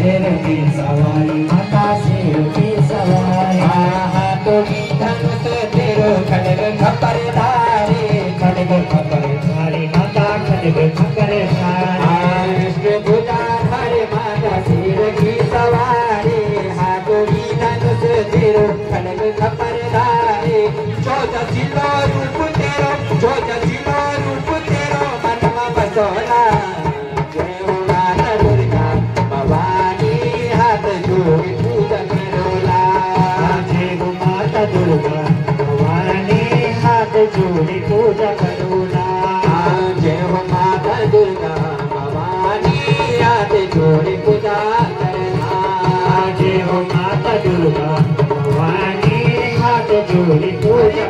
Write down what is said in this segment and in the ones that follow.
शेर की सवारी माता शेर की सवारी हाथों की धनुष तेरो खड़ग खपरधारी खड़ग खपरधारी माता खड़ग खपरधारी विष्णु भुजाधारी माता शेर की सवारी हाथों की धनुष तेरो खड़ग खपरधारी चौदसिलो रूप तेरो चौदसिलो रूप तेरो मनमा बसोला जय हो माता दुर्गा भवानी हाथ जोड़ी पूजा करोला जय हो माता दुर्गा भवानी हाथ जोड़ी पूजा करोला जय हो माता दुर्गा भवानी हाथ जोड़ी पूजा करना जय हो माता दुर्गा भवानी हाथ जोड़ी पूजा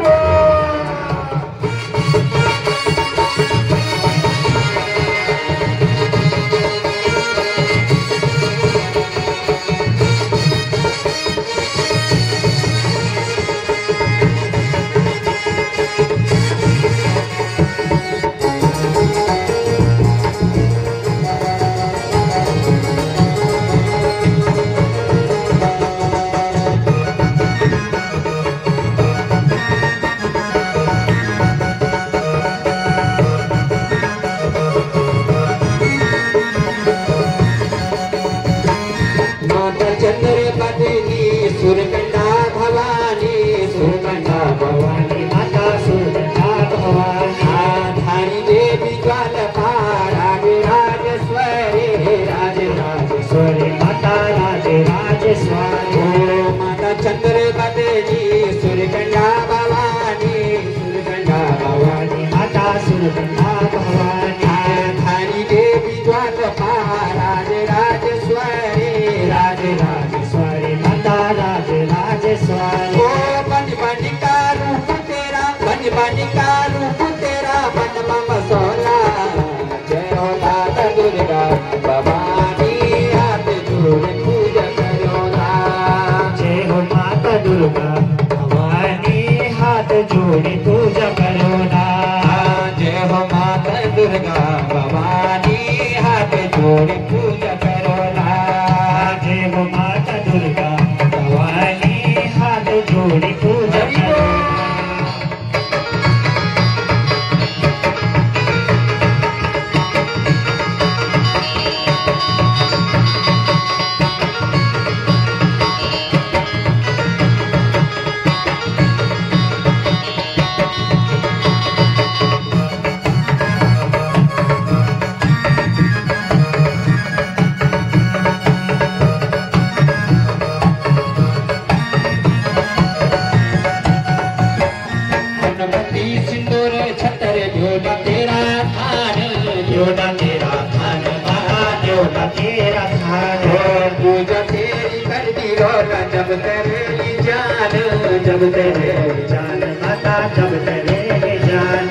जब तेरे जान माता जब तेरे जान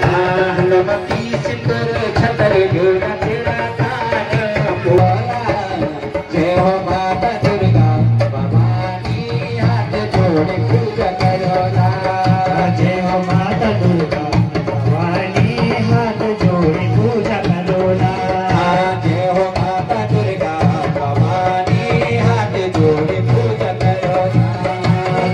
हनुमती सिंदूर छतर जोड़ा तेरा कान बोला जय हो माता दुर्गा भवानी हाथ जोड़े पूजा करोला जय हो माता दुर्गा भवानी हाथ जोड़े पूजा करोला जय हो माता दुर्गा भवानी हाथ जोड़े पूजा करोला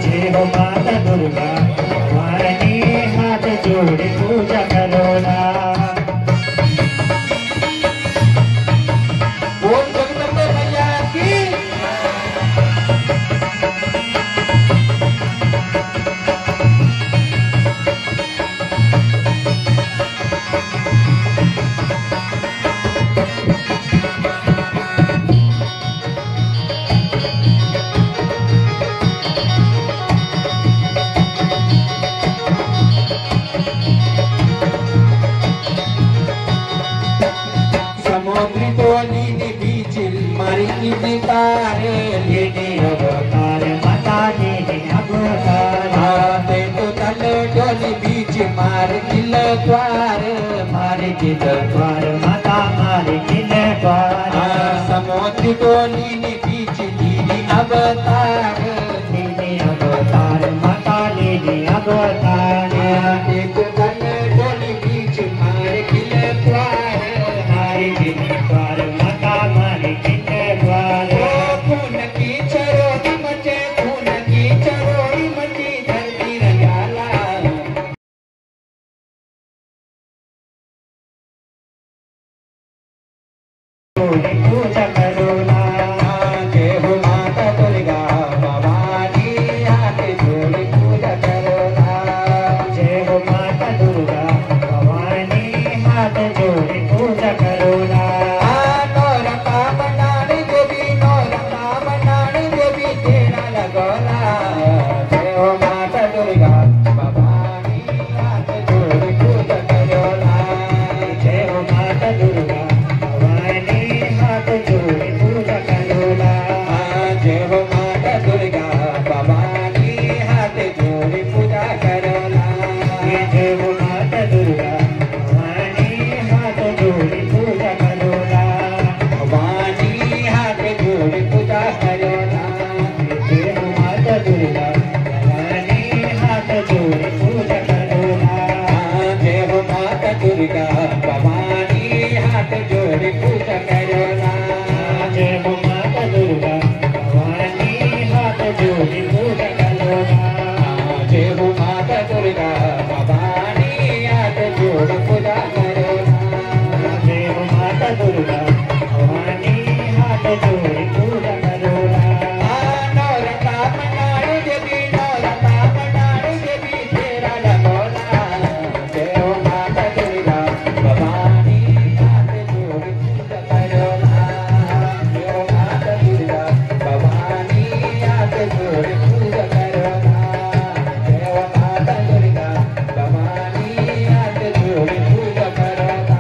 जय हो माता दुर्गा भवानी हाथ जोड़े पूजा करोला बोल जगदम्बे मैया की समुद्री टोली ने बीच मारी तारे लेने अवतार माता लेने अवतार आते तो तल टोली बीच मार किल द्वार माता मारे किल द्वार समुद्री टोली ने बीच लेने अवतार माता लेने अवतार एक तल टोली बीच मार किल द्वार माता मारे किल द्वार लगोला जय हो माता दुर्गा भवानी हाथ जोड़ पूजा करोला जय हो माता दुर्गा भवानी हाथ जोड़ पूजा करोला जय हो माता दुर्गा भवानी हाथ जोड़ पूजा करोला जय हो माता दुर्गा भवानी हाथ जोड़ पूजा करोला भवानी हाथ जोड़ पूजा करोला जय हो माता दुर्गा भवानी हाथ जोड़ पूजा करोला जय हो माता दुर्गा भवानी हाथ जोड़ पूजा करोला जय हो माता दुर्गा भवानी हाथ जोड़ पूजा करोला जय हो माता दुर्गा भवानी हाथ जोड़ पूजा करोला जय हो माता दुर्गा भवानी हाथ जोड़ पूजा करोला नौरता मनाए देवी नौरता मनाए देवी तेरा लगोला जय हो माता दुर्गा भवानी हाथ जोड़ पूजा करोला जय हो माता दुर्गा भवानी हाथ जोड़ पूजा करोला जय हो माता दुर्गा भवानी हाथ जोड़ पूजा करोला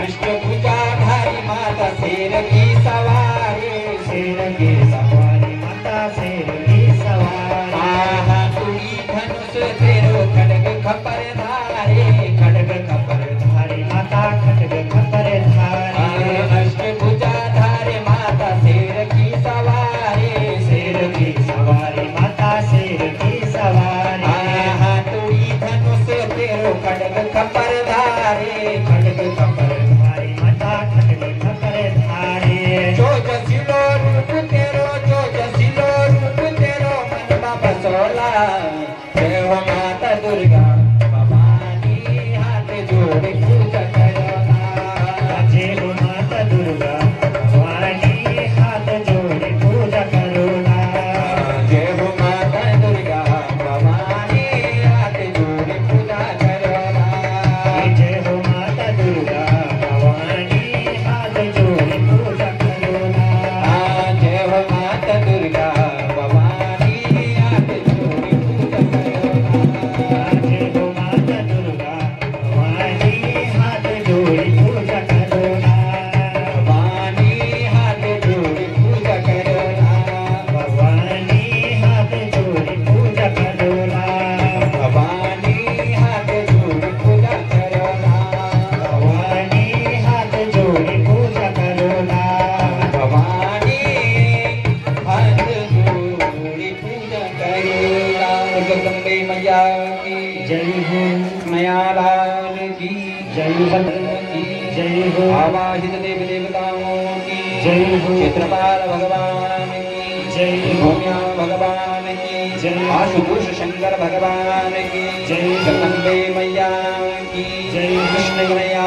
अष्टभुजाधारी माता शेर की सवारी माता शेर की सवारी आहा तुरी धनुष तेरो खड्ग खपर धारे माता खड्ग खपर धारे अष्टभुजाधारी माता शेर की सवारी माता शेर की सवारी आहा तुरी धनुष तेरो खड्ग खपर धारे माता खड्ग खपर धारे जो जसिलो रूप तेरो मन बसोला जय हो माता दुर्गा भवानी हाथ जोड़ पूजा करोला जय हो माता दुर्गा भवानी हाथ जोड़ पूजा करोला जय हो माता दुर्गा भवानी हाथ जोड़ पूजा करोला जय हो माता दुर्गा भवानी हाथ जोड़ पूजा करोला जय हो माता दुर्गा भवानी हाथ जोड़ पूजा करोला जय हो माता दुर्गा भवानी हाथ जोड़ पूजा करोला भवानी हाथ जोड़ पूजा करोला भवानी हाथ जोड़ पूजा करोला भवानी हाथ जोड़ पूजा करोला भवानी हाथ जोड़ पूजा करोला भवानी हाथ जोड़ पूजा करोला जगदम्बे मैया की जय हो मैया लाल की जय हो की जय हो आवाहित देवी देवताओं की जय हो क्षेत्रपाल भगवान की जय हो भूम्या भगवान की जय आशुतोष शंकर भगवान की जय जगदम्बे मैया की जय कृष्ण मैया